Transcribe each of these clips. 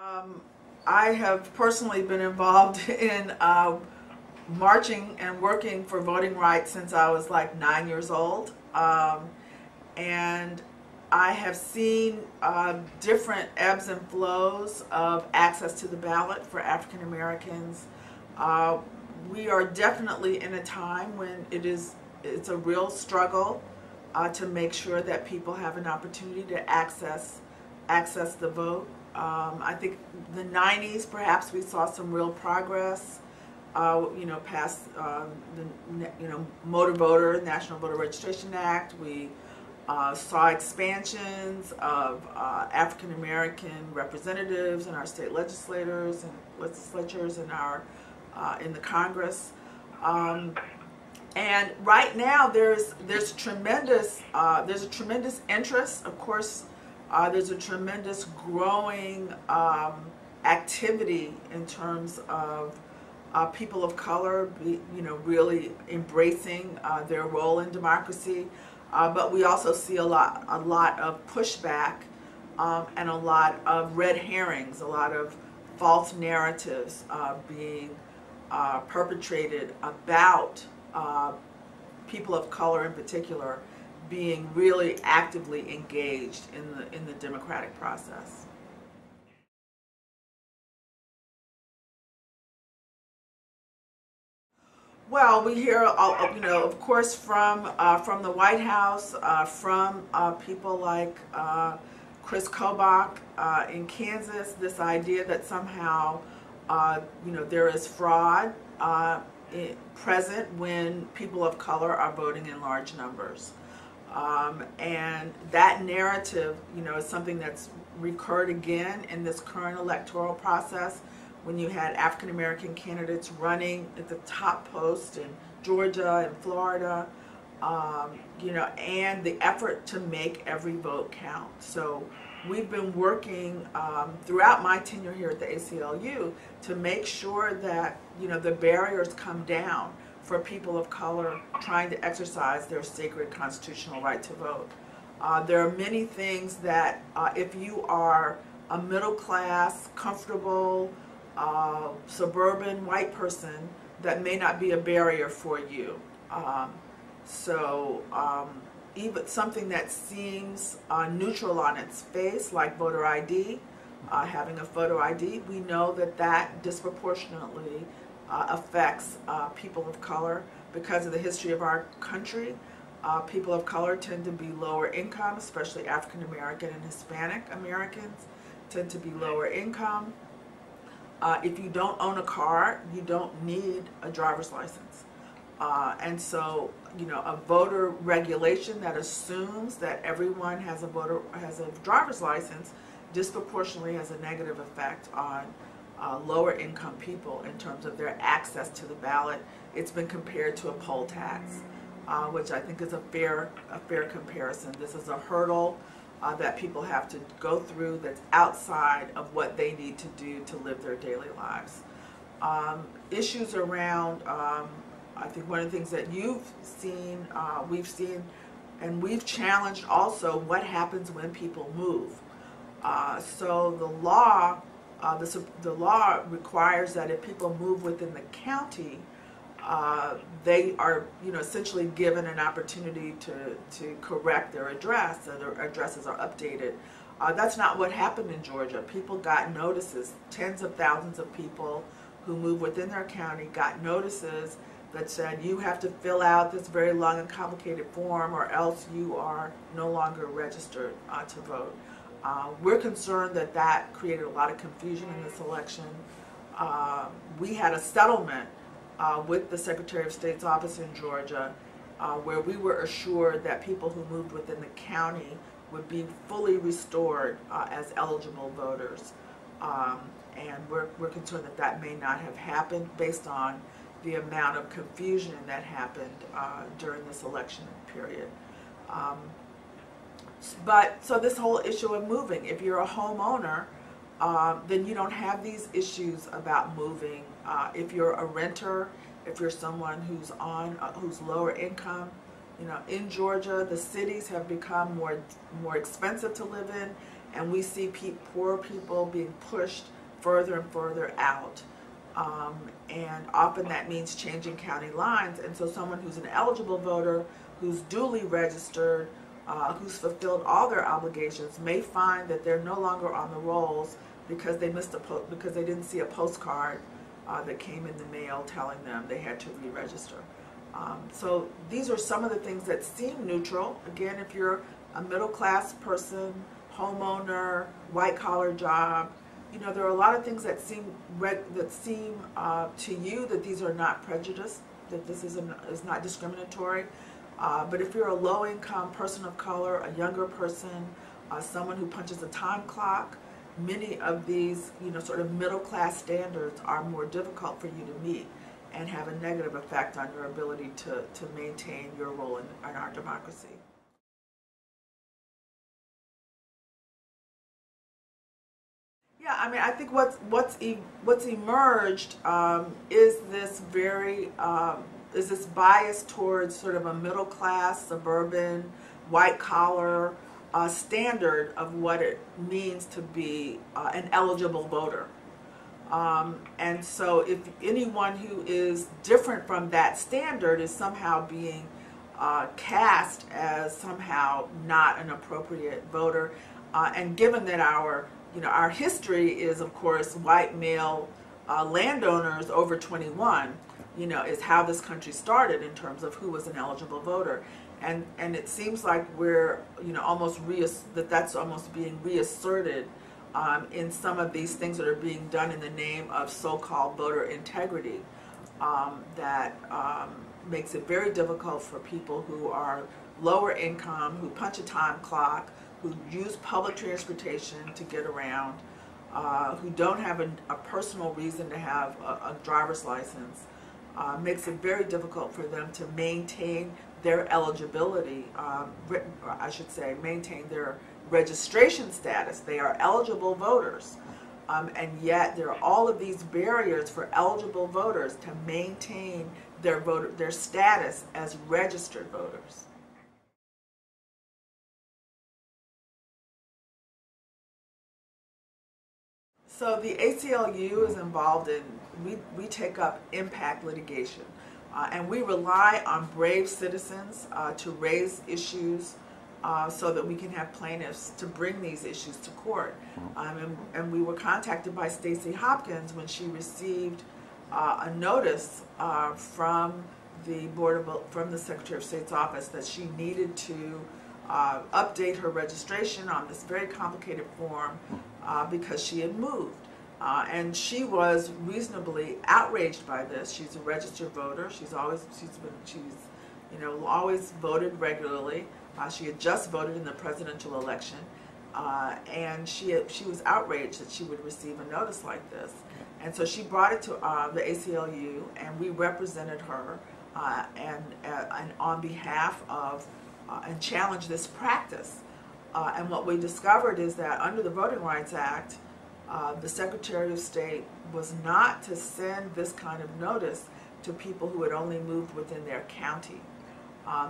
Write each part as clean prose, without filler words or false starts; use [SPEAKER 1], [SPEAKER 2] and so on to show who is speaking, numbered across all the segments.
[SPEAKER 1] Um, I have personally been involved in marching and working for voting rights since I was like 9 years old. And I have seen different ebbs and flows of access to the ballot for African Americans. We are definitely in a time when it's a real struggle to make sure that people have an opportunity to access the vote. I think the 90s, perhaps we saw some real progress, past the Motor Voter, National Voter Registration Act. We saw expansions of African American representatives in our state legislatures in in the Congress. And right now there's a tremendous interest. Of course, there's a tremendous growing activity in terms of people of color, really embracing their role in democracy. But we also see a lot of pushback and a lot of red herrings, a lot of false narratives being perpetrated about people of color in particular being really actively engaged in the democratic process. Well, we hear, of course, from the White House, from people like Chris Kobach in Kansas, this idea that somehow, there is fraud present when people of color are voting in large numbers. And that narrative, is something that's recurred again in this current electoral process when you had African American candidates running at the top post in Georgia and Florida, and the effort to make every vote count. So we've been working throughout my tenure here at the ACLU to make sure that the barriers come down for people of color trying to exercise their sacred constitutional right to vote. There are many things that if you are a middle class, comfortable, suburban white person, that may not be a barrier for you. Even something that seems neutral on its face, like voter ID, having a photo ID, we know that disproportionately affects people of color because of the history of our country. People of color tend to be lower income, especially African American and Hispanic Americans tend to be lower income. If you don't own a car, you don't need a driver's license. And so, a voter regulation that assumes that everyone has a driver's license disproportionately has a negative effect on lower income people in terms of their access to the ballot. It's been compared to a poll tax, which I think is a fair comparison. This is a hurdle that people have to go through that's outside of what they need to do to live their daily lives. Issues around, I think one of the things that you've seen, we've seen, and we've challenged also, what happens when people move. So the law requires that if people move within the county, they are, essentially given an opportunity to correct their address, so their addresses are updated. That's not what happened in Georgia. People got notices. Tens of thousands of people who move within their county got notices that said, you have to fill out this very long and complicated form or else you are no longer registered to vote. We're concerned that created a lot of confusion in this election. We had a settlement with the Secretary of State's office in Georgia, where we were assured that people who moved within the county would be fully restored as eligible voters. And we're concerned that may not have happened based on the amount of confusion that happened during this election period. So this whole issue of moving, if you're a homeowner, then you don't have these issues about moving. If you're a renter, if you're someone who's lower income, in Georgia, the cities have become more expensive to live in, and we see poor people being pushed further and further out. And often that means changing county lines. And so someone who's an eligible voter, who's duly registered, who's fulfilled all their obligations, may find that they're no longer on the rolls because they missed because they didn't see a postcard that came in the mail telling them they had to re-register. So these are some of the things that seem neutral. Again, if you're a middle-class person, homeowner, white-collar job, you know, there are a lot of things that seem to you that these are not prejudiced, that this is not discriminatory. But if you're a low-income person of color, a younger person, someone who punches a time clock, many of these, you know, sort of middle-class standards are more difficult for you to meet and have a negative effect on your ability to maintain your role in our democracy. Yeah, I mean, I think what's emerged is this bias towards sort of a middle class, suburban, white collar standard of what it means to be an eligible voter. And so if anyone who is different from that standard is somehow being cast as somehow not an appropriate voter, and given that our history is, of course, white male landowners over 21, you know, is how this country started in terms of who was an eligible voter. And it seems like we're, you know, that's almost being reasserted in some of these things that are being done in the name of so-called voter integrity, that makes it very difficult for people who are lower income, who punch a time clock, who use public transportation to get around, who don't have a personal reason to have a driver's license. Makes it very difficult for them to maintain their eligibility, I should say, maintain their registration status. They are eligible voters, and yet there are all of these barriers for eligible voters to maintain their status as registered voters. So the ACLU is involved in, we take up impact litigation, and we rely on brave citizens to raise issues so that we can have plaintiffs to bring these issues to court. And we were contacted by Stacey Hopkins when she received a notice from the Secretary of State's office that she needed to update her registration on this very complicated form because she had moved. And she was reasonably outraged by this. She's a registered voter. She's always voted regularly. She had just voted in the presidential election, and she was outraged that she would receive a notice like this. And so she brought it to the ACLU, and we represented her and on behalf of and challenged this practice. And what we discovered is that under the Voting Rights Act, the Secretary of State was not to send this kind of notice to people who had only moved within their county.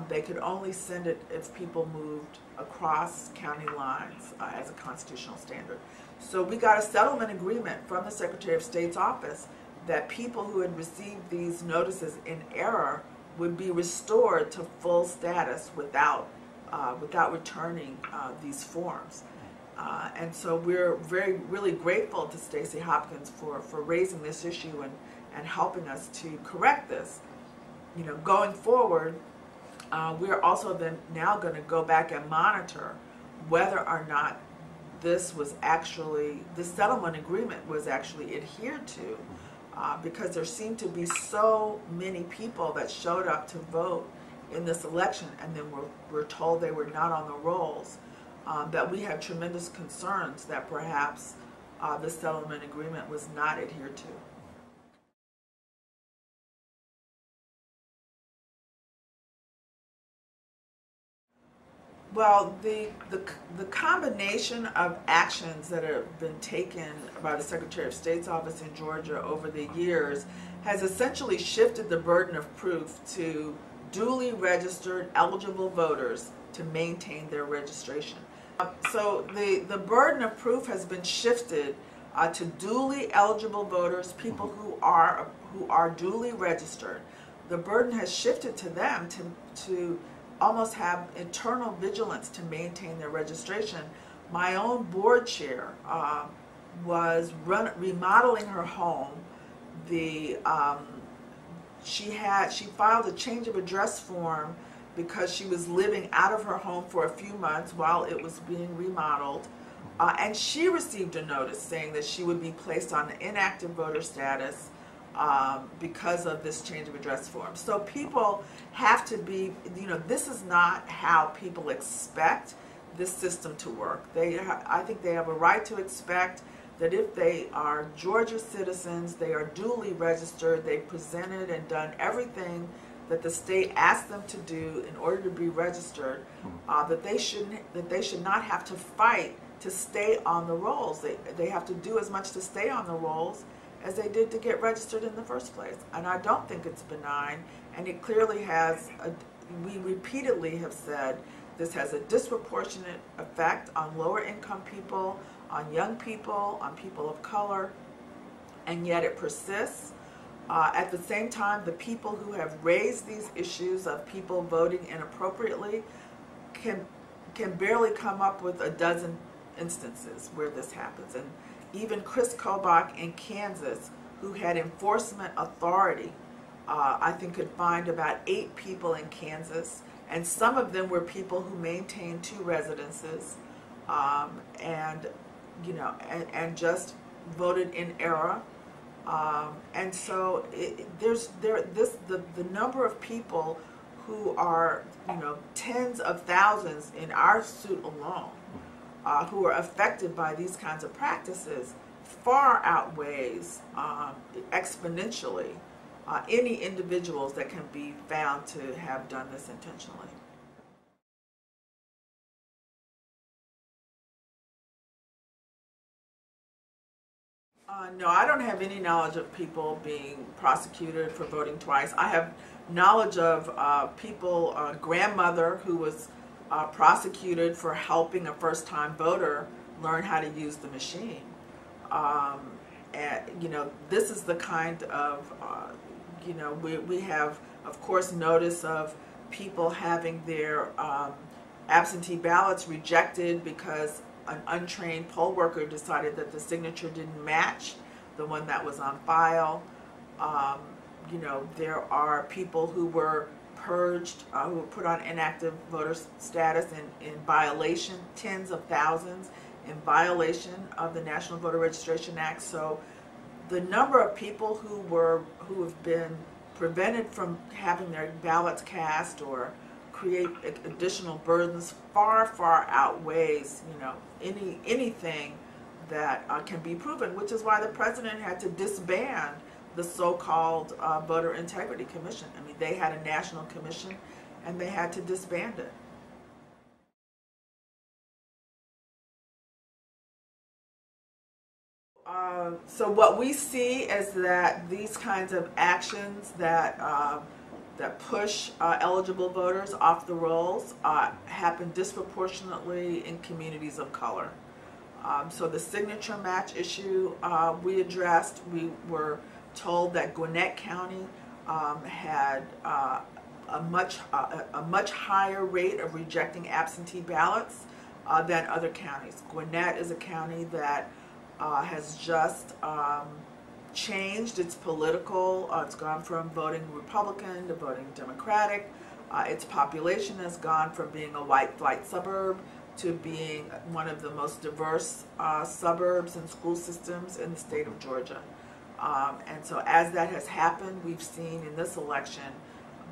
[SPEAKER 1] They could only send it if people moved across county lines as a constitutional standard. So we got a settlement agreement from the Secretary of State's office that people who had received these notices in error would be restored to full status without returning these forms. And so we're really grateful to Stacey Hopkins for raising this issue and helping us to correct this. You know, going forward, we're also then now going to go back and monitor whether or not this settlement agreement was actually adhered to, because there seemed to be so many people that showed up to vote in this election and then were told they were not on the rolls, that we have tremendous concerns that perhaps the settlement agreement was not adhered to. Well, the combination of actions that have been taken by the Secretary of State's office in Georgia over the years has essentially shifted the burden of proof to duly registered eligible voters to maintain their registration. So the burden of proof has been shifted to duly eligible voters, people who are duly registered. The burden has shifted to them to almost have internal vigilance to maintain their registration. My own board chair was remodeling her home. She filed a change of address form because she was living out of her home for a few months while it was being remodeled. And she received a notice saying that she would be placed on inactive voter status because of this change of address form. So people have to be, this is not how people expect this system to work. I think they have a right to expect that if they are Georgia citizens, they are duly registered, they've presented and done everything that the state asked them to do in order to be registered, that they should not have to fight to stay on the rolls. They have to do as much to stay on the rolls as they did to get registered in the first place. And I don't think it's benign, and it clearly has, we repeatedly have said, this has a disproportionate effect on lower income people, on young people, on people of color, and yet it persists. At the same time, the people who have raised these issues of people voting inappropriately can barely come up with a dozen instances where this happens. And even Chris Kobach in Kansas, who had enforcement authority, I think could find about 8 people in Kansas, and some of them were people who maintained 2 residences, and just voted in error. And so the number of people who are tens of thousands in our suit alone who are affected by these kinds of practices far outweighs exponentially any individuals that can be found to have done this intentionally. No, I don't have any knowledge of people being prosecuted for voting twice. I have knowledge of people, a grandmother who was prosecuted for helping a first-time voter learn how to use the machine. And this is the kind of, we have, of course, notice of people having their absentee ballots rejected because an untrained poll worker decided that the signature didn't match the one that was on file. There are people who were purged, who were put on inactive voter status in violation, tens of thousands, in violation of the National Voter Registration Act. So the number of people who have been prevented from having their ballots cast or create additional burdens far outweighs anything that can be proven, which is why the president had to disband the so-called Voter Integrity Commission. I mean, they had a national commission and they had to disband it. So what we see is that these kinds of actions that push eligible voters off the rolls happen disproportionately in communities of color. So the signature match issue we addressed. We were told that Gwinnett County had a much higher rate of rejecting absentee ballots than other counties. Gwinnett is a county that has just changed its political, it's gone from voting Republican to voting Democratic. Its population has gone from being a white flight suburb to being one of the most diverse suburbs and school systems in the state of Georgia. And so as that has happened, we've seen in this election,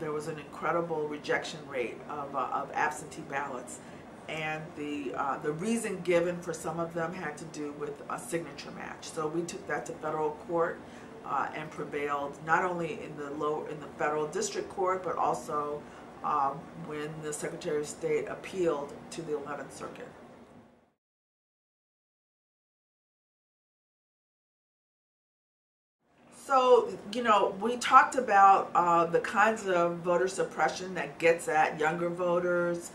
[SPEAKER 1] there was an incredible rejection rate of absentee ballots. And the reason given for some of them had to do with a signature match. So we took that to federal court and prevailed not only in the federal district court, but also when the Secretary of State appealed to the 11th Circuit. So, we talked about the kinds of voter suppression that gets at younger voters,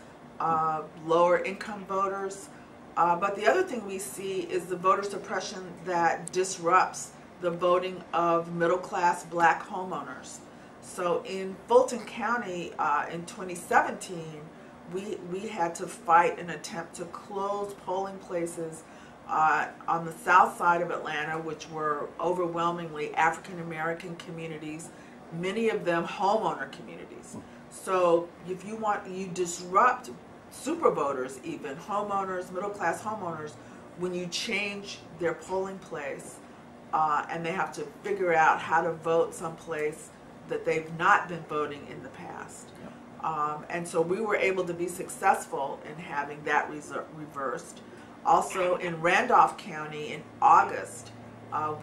[SPEAKER 1] lower income voters. But the other thing we see is the voter suppression that disrupts the voting of middle-class black homeowners. So in Fulton County in 2017, we had to fight an attempt to close polling places on the south side of Atlanta, which were overwhelmingly African American communities, many of them homeowner communities. So if you disrupt super voters, even homeowners, middle-class homeowners, when you change their polling place and they have to figure out how to vote someplace that they've not been voting in the past. And so we were able to be successful in having that reversed. Also in Randolph County in August,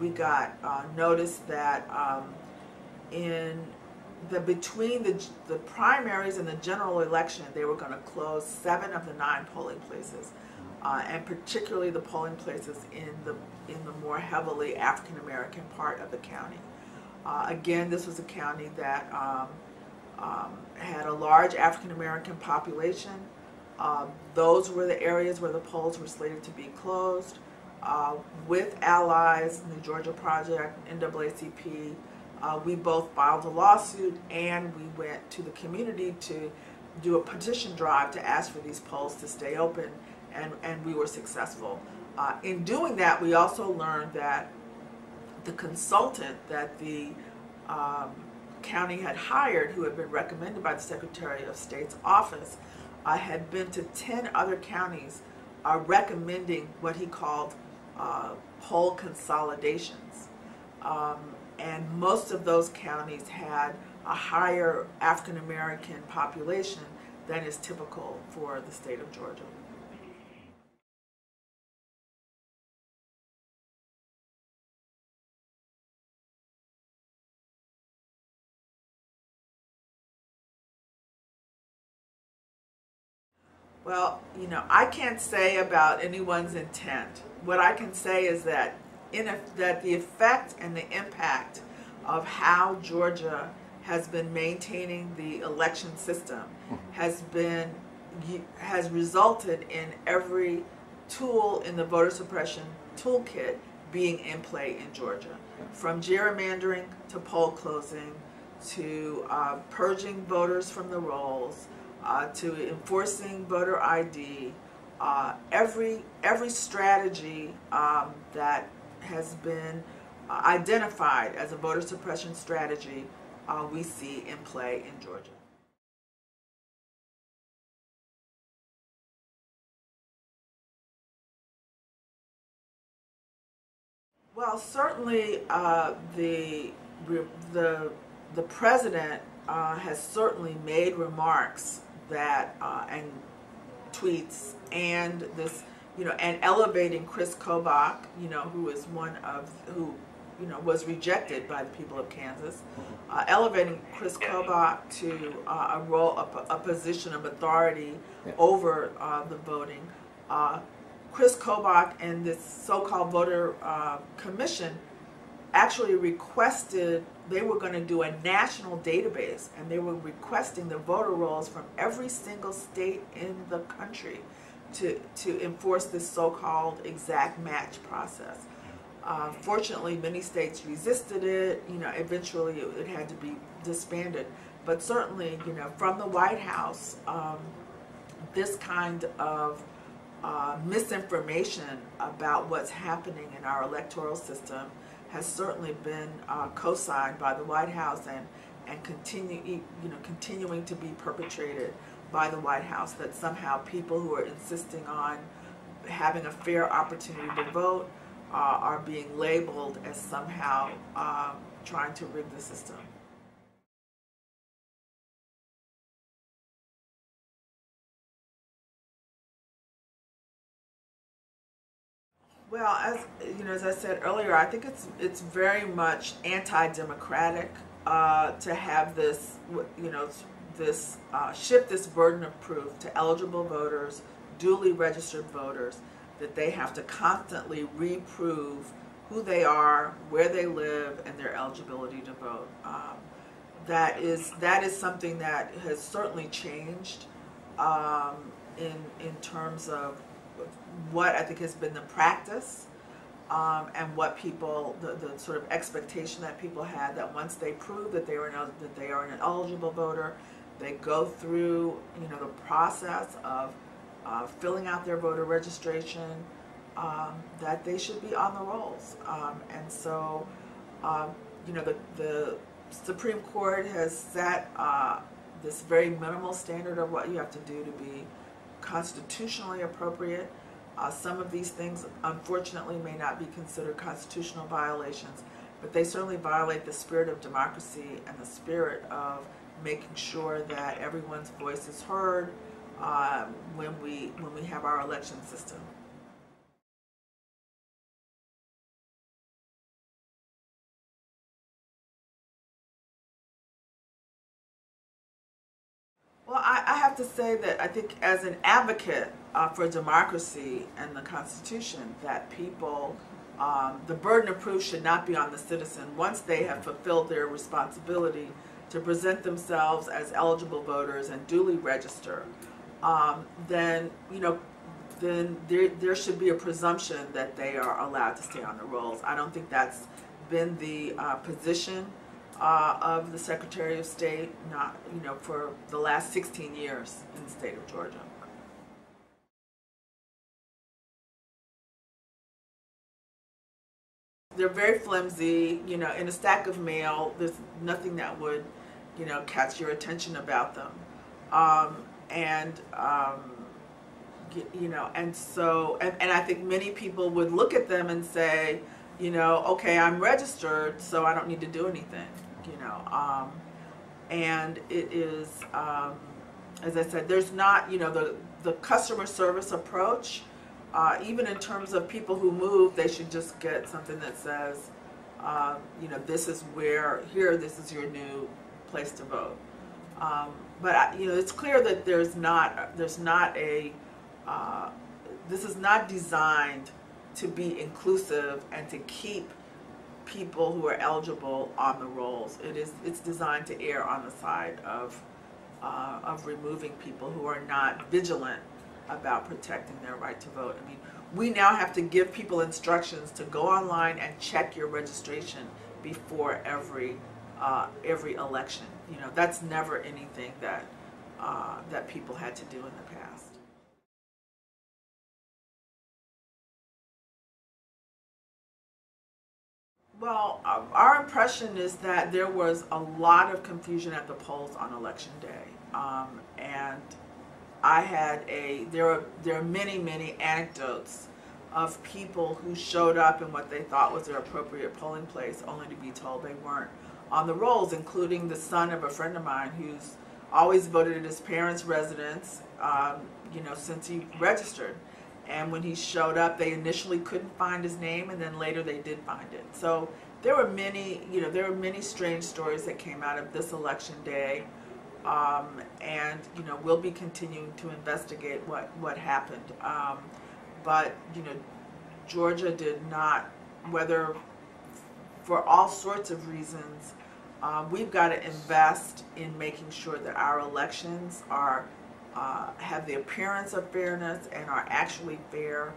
[SPEAKER 1] we got notice that between the primaries and the general election, they were going to close 7 of the 9 polling places, and particularly the polling places in the more heavily African American part of the county. Again, this was a county that had a large African American population. Those were the areas where the polls were slated to be closed. With allies, the Georgia Project, NAACP, we both filed a lawsuit, and we went to the community to do a petition drive to ask for these polls to stay open, and we were successful. In doing that, we also learned that the consultant that the county had hired, who had been recommended by the Secretary of State's office, had been to 10 other counties recommending what he called poll consolidations. And most of those counties had a higher African American population than is typical for the state of Georgia. Well, I can't say about anyone's intent. What I can say is that that the effect and the impact of how Georgia has been maintaining the election system has resulted in every tool in the voter suppression toolkit being in play in Georgia, from gerrymandering to poll closing to purging voters from the rolls, to enforcing voter ID. Every strategy that has been identified as a voter suppression strategy we see in play in Georgia. Well, certainly the president has certainly made remarks that and tweets and this, and elevating Chris Kobach, who is who was rejected by the people of Kansas, elevating Chris Kobach to a position of authority over the voting. Chris Kobach and this so-called voter commission actually requested, they were going to do a national database, and they were requesting the voter rolls from every single state in the country to enforce this so-called exact match process. Fortunately, many states resisted it. Eventually it had to be disbanded. But certainly, from the White House, this kind of misinformation about what's happening in our electoral system has certainly been co-signed by the White House and continuing to be perpetrated by the White House, that somehow people who are insisting on having a fair opportunity to vote are being labeled as somehow trying to rig the system. Well, as I said earlier, I think it's very much anti-democratic to have this, shift this burden of proof to eligible voters, duly registered voters, that they have to constantly reprove who they are, where they live, and their eligibility to vote. That is something that has certainly changed in terms of what I think has been the practice, and what people, the sort of expectation that people had, that once they prove that they are an eligible voter, they go through, you know, the process of filling out their voter registration, that they should be on the rolls. And so, you know, the Supreme Court has set this very minimal standard of what you have to do to be constitutionally appropriate. Some of these things, unfortunately, may not be considered constitutional violations, but they certainly violate the spirit of democracy and the spirit of making sure that everyone's voice is heard when we have our election system. Well, I have to say that I think as an advocate for democracy and the Constitution, that people, the burden of proof should not be on the citizen once they have fulfilled their responsibility to present themselves as eligible voters and duly register. Then, you know, then there should be a presumption that they are allowed to stay on the rolls. I don't think that's been the position of the Secretary of State, not, you know, for the last 16 years in the state of Georgia. They're very flimsy. You know, in a stack of mail, there's nothing that would, you know, catch your attention about them. You know, and so, and I think many people would look at them and say, you know, okay, I'm registered, so I don't need to do anything, you know. And it is, as I said, there's not, you know, the customer service approach, even in terms of people who move, they should just get something that says, you know, this is where, here, this is your new place to vote. But you know, it's clear that there's not a, this is not designed to be inclusive and to keep people who are eligible on the rolls. It's designed to err on the side of removing people who are not vigilant about protecting their right to vote. I mean, we now have to give people instructions to go online and check your registration before every election. You know, that's never anything that that people had to do in the past. Well, our impression is that there was a lot of confusion at the polls on election day, and there are many anecdotes of people who showed up in what they thought was their appropriate polling place, only to be told they weren't on the rolls, including the son of a friend of mine who's always voted at his parents' residence, you know, since he registered. And when he showed up, they initially couldn't find his name, and then later they did find it. So there were many, you know, there were many strange stories that came out of this election day, and you know, we'll be continuing to investigate what happened. But you know, Georgia did not, whether for all sorts of reasons, we've got to invest in making sure that our elections are have the appearance of fairness and are actually fair,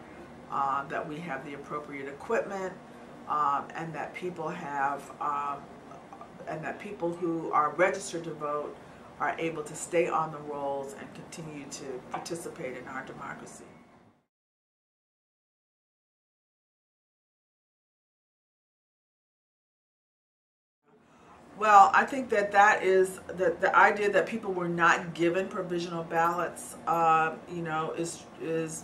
[SPEAKER 1] that we have the appropriate equipment, and that people have, and that people who are registered to vote are able to stay on the rolls and continue to participate in our democracy. Well, I think that is the idea that people were not given provisional ballots, you know, is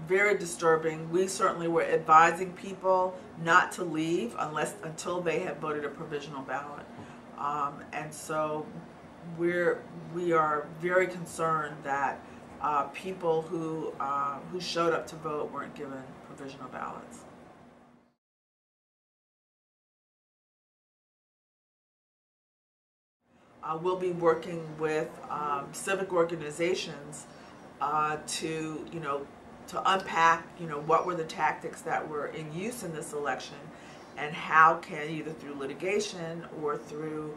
[SPEAKER 1] very disturbing. We certainly were advising people not to leave until they had voted a provisional ballot, and so we are very concerned that people who showed up to vote weren't given provisional ballots. We'll be working with civic organizations to, you know, to unpack, you know, what were the tactics that were in use in this election, and how can, either through litigation or through,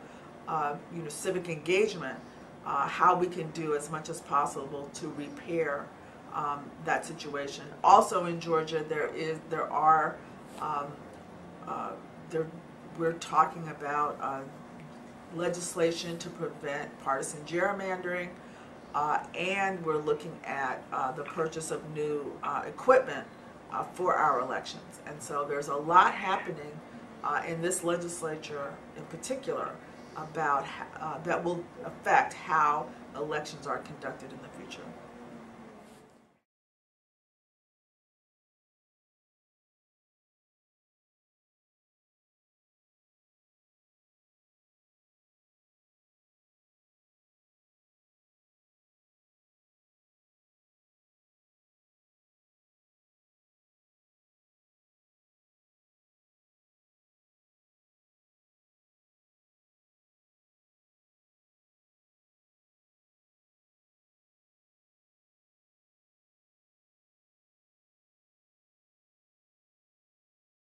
[SPEAKER 1] you know, civic engagement, how we can do as much as possible to repair that situation. Also in Georgia, we're talking about legislation to prevent partisan gerrymandering, and we're looking at the purchase of new equipment for our elections. And so there's a lot happening in this legislature in particular about that will affect how elections are conducted in the future.